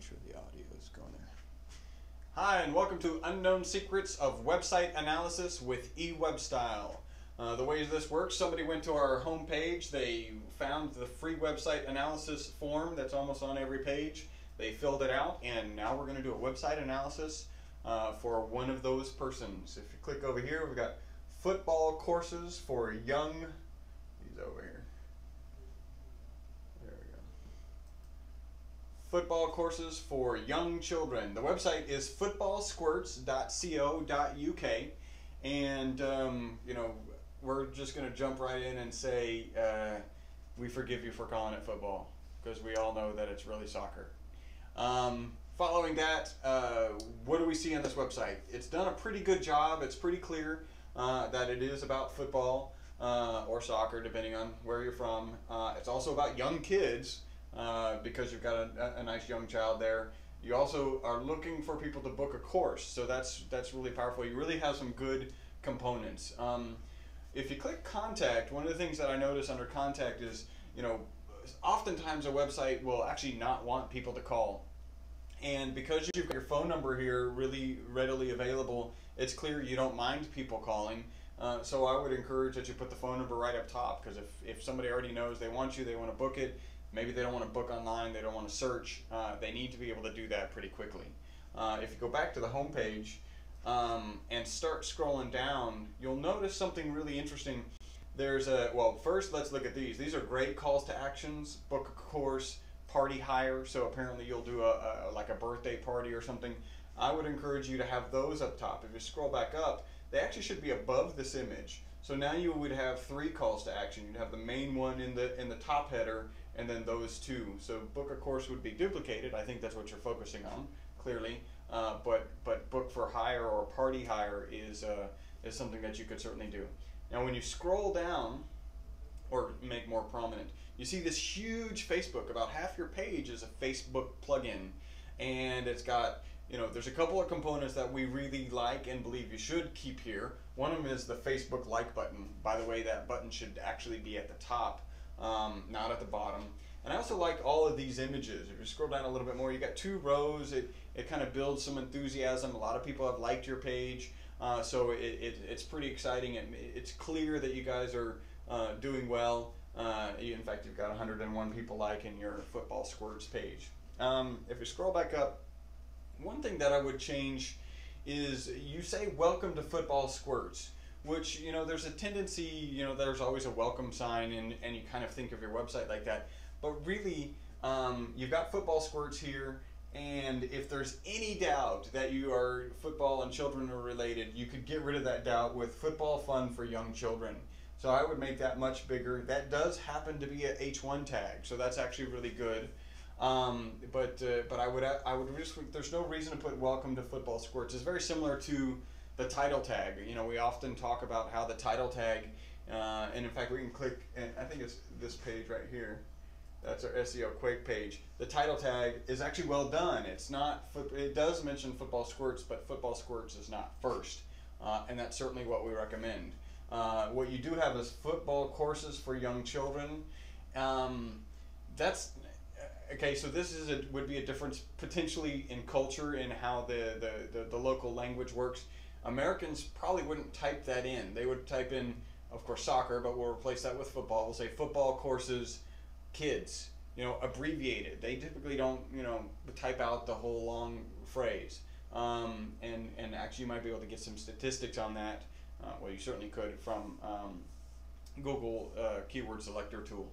sure the audio is going there. Hi, and welcome to Unknown Secrets of Website Analysis with eWebStyle. The way this works, somebody went to our home page, they found the free website analysis form that's almost on every page, they filled it out, and now we're going to do a website analysis for one of those persons. If you click over here, we've got football courses for young, he's over here. There we go. Football courses for young children. The website is footballsquirts.co.uk, and you know, we're just going to jump right in and say we forgive you for calling it football, because we all know that it's really soccer. Following that, what do we see on this website? It's done a pretty good job. It's pretty clear that it is about football or soccer, depending on where you're from. It's also about young kids, because you've got a nice young child there. You also are looking for people to book a course, so that's really powerful. You really have some good components. If you click contact, one of the things that I notice under contact is, you know, oftentimes a website will actually not want people to call. And because you've got your phone number here really readily available, it's clear you don't mind people calling. So I would encourage that you put the phone number right up top, because if somebody already knows they want you, they want to book it, maybe they don't want to book online, they don't want to search, they need to be able to do that pretty quickly. If you go back to the home page and start scrolling down, you'll notice something really interesting. There's well, first let's look at these. These are great calls to actions: book a course, party hire. So apparently you'll do like a birthday party or something. I would encourage you to have those up top. If you scroll back up, they actually should be above this image. So now you would have three calls to action. You'd have the main one in the top header, and then those two. So book a course would be duplicated. I think that's what you're focusing on, clearly. But book for hire or party hire is something that you could certainly do. Now when you scroll down, or make more prominent, you see this huge Facebook. About half your page is a Facebook plugin, and it's got, you know, there's a couple of components that we really like and believe you should keep here. One of them is the Facebook like button. By the way, that button should actually be at the top, not at the bottom. And I also like all of these images. If you scroll down a little bit more, you got two rows. It kind of builds some enthusiasm. A lot of people have liked your page, so it's pretty exciting. It's clear that you guys are doing well. In fact, you've got 101 people liking your Football Squirts page. If you scroll back up, one thing that I would change is you say welcome to Football Squirts, which, you know, there's a tendency, you know, there's always a welcome sign, and you kind of think of your website like that. But really, you've got Football Squirts here, and if there's any doubt that you are football and children are related, you could get rid of that doubt with Football Fun for Young Children. So I would make that much bigger. That does happen to be a H1 tag, so that's actually really good. But I would just, there's no reason to put welcome to Football Squirts. It's very similar to the title tag. You know, we often talk about how the title tag, and in fact we can click, and I think it's this page right here. That's our SEO Quake page. The title tag is actually well done. It's not, it does mention Football Squirts, but Football Squirts is not first, and that's certainly what we recommend. What you do have is football courses for young children. That's okay. So this is would be a difference potentially in culture, in how the local language works. Americans probably wouldn't type that in. They would type in, of course, soccer, but we'll replace that with football. We'll say football courses, kids, you know, abbreviated. They typically don't, you know, type out the whole long phrase. And actually you might be able to get some statistics on that. Well, you certainly could from Google keyword selector tool.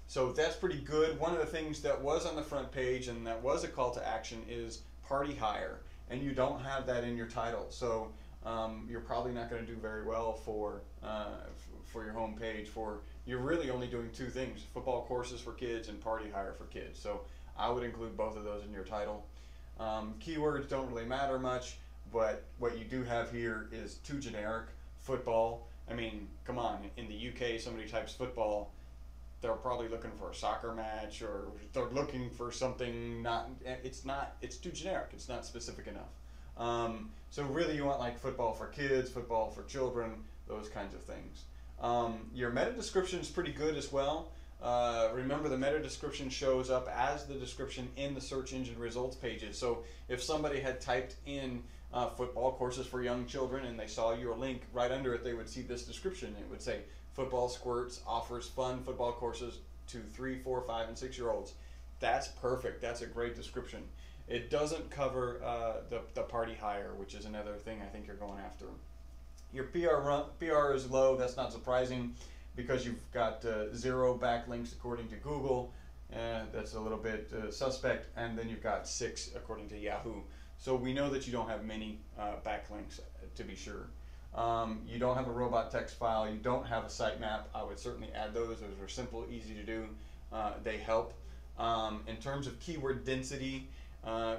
So that's pretty good. One of the things that was on the front page and that was a call to action is party hire, and you don't have that in your title. So you're probably not going to do very well for your home page. You're really only doing two things: football courses for kids and party hire for kids. So I would include both of those in your title. Keywords don't really matter much, but what you do have here is too generic. Football. I mean, come on. In the UK, somebody types football, they're probably looking for a soccer match, or they're looking for something it's too generic. It's not specific enough. So really you want like football for kids, football for children, those kinds of things. Your meta description is pretty good as well. remember the meta description shows up as the description in the search engine results pages. So if somebody had typed in football courses for young children and they saw your link, right under it they would see this description. It would say FootballSquirts offers fun football courses to 3, 4, 5, and 6-year-olds. That's perfect. That's a great description. It doesn't cover the party hire, which is another thing I think you're going after. Your PR is low. That's not surprising because you've got 0 backlinks according to Google. That's a little bit suspect. And then you've got 6 according to Yahoo. So we know that you don't have many backlinks, to be sure. You don't have a robot text file. You don't have a sitemap. I would certainly add those. Those are simple, easy to do. They help. In terms of keyword density,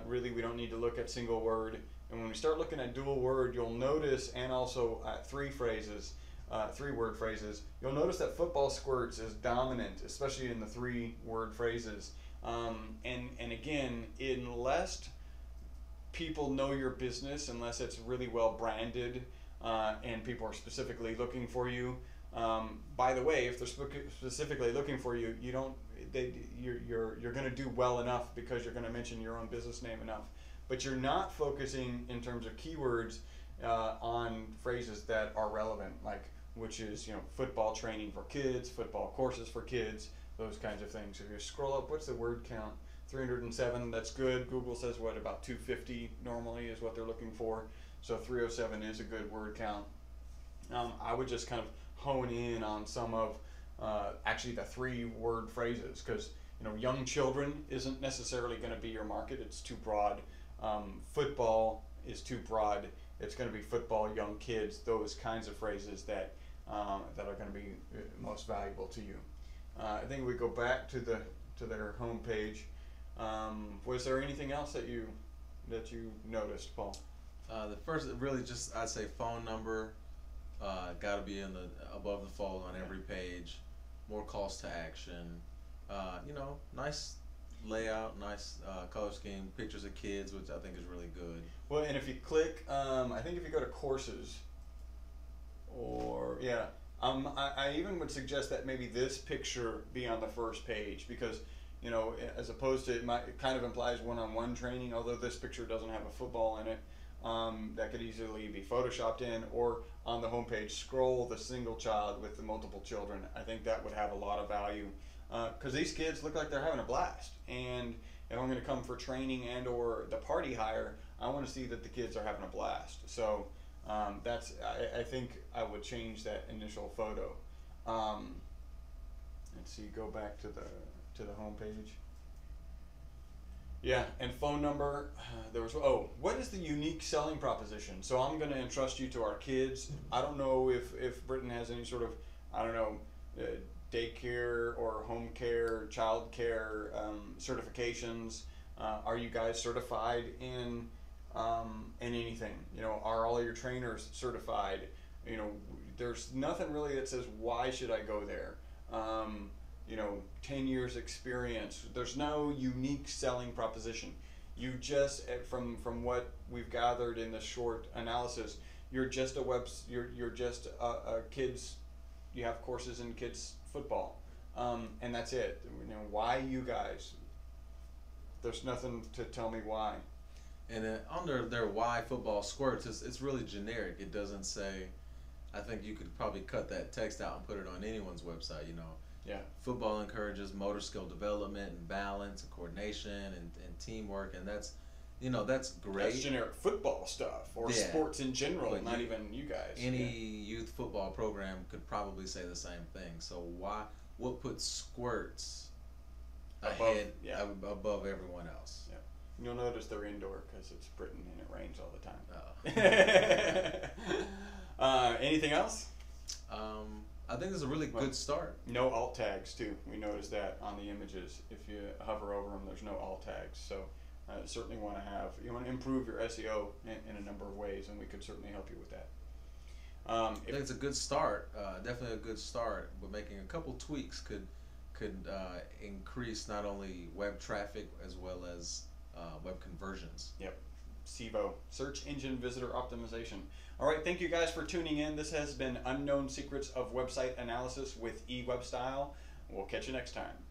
really we don't need to look at single word. And when we start looking at dual word, you'll notice, and also 3 word phrases, you'll notice that FootballSquirts is dominant, especially in the 3-word phrases. And again, unless people know your business, unless it's really well branded, and people are specifically looking for you. By the way, if they're specifically looking for you, you're going to do well enough because you're going to mention your own business name enough. But you're not focusing in terms of keywords on phrases that are relevant, like which is football training for kids, football courses for kids, those kinds of things. If you scroll up, what's the word count? 307. That's good. Google says what, about 250 normally is what they're looking for. So 307 is a good word count. I would just kind of hone in on some of actually the 3-word phrases, because young children isn't necessarily going to be your market. It's too broad. Football is too broad. It's going to be football, young kids, those kinds of phrases that are going to be most valuable to you. I think we go back to their homepage. Was there anything else that you noticed, Paul? The first, really, just I'd say phone number. Got to be above the fold on every page. More calls to action. Nice layout, nice color scheme, pictures of kids, which I think is really good. Well, and if you click, I think if you go to courses, I even would suggest that maybe this picture be on the first page, because as opposed to it kind of implies one-on-one training, although this picture doesn't have a football in it. That could easily be photoshopped in, or on the homepage scroll the single child with the multiple children. I think that would have a lot of value, because these kids look like they're having a blast, and if I'm going to come for training and or the party hire, I want to see that the kids are having a blast. So I think I would change that initial photo. Let's see, go back to the homepage. Yeah, and phone number. What is the unique selling proposition? So I'm going to entrust you to our kids. I don't know if Britain has any sort of, daycare or home care, child care certifications. Are you guys certified in anything? Are all your trainers certified? There's nothing really that says why should I go there. 10 years experience. There's no unique selling proposition. You just, from what we've gathered in the short analysis, you're just you're just a kids. You have courses in kids football, and that's it. Why you guys? There's nothing to tell me why. And then under their why FootballSquirts, it's really generic. It doesn't say. I think you could probably cut that text out and put it on anyone's website. Yeah. Football encourages motor skill development and balance and coordination and teamwork, and that's great. That's generic football stuff, or sports in general, but not even you guys. Any youth football program could probably say the same thing. So what puts Squirts above everyone else? Yeah. You'll notice they're indoor because it's Britain and it rains all the time. Oh. Anything else? I think it's a really good start. No alt tags too. We noticed that on the images. If you hover over them, there's no alt tags. So certainly want to improve your SEO in a number of ways, and we could certainly help you with that. I think it's a good start. Definitely a good start, but making a couple tweaks could increase not only web traffic as well as web conversions. Yep. SEVO, Search Engine Visitor Optimization. All right, thank you guys for tuning in. This has been Unknown Secrets of Website Analysis with eWebStyle. We'll catch you next time.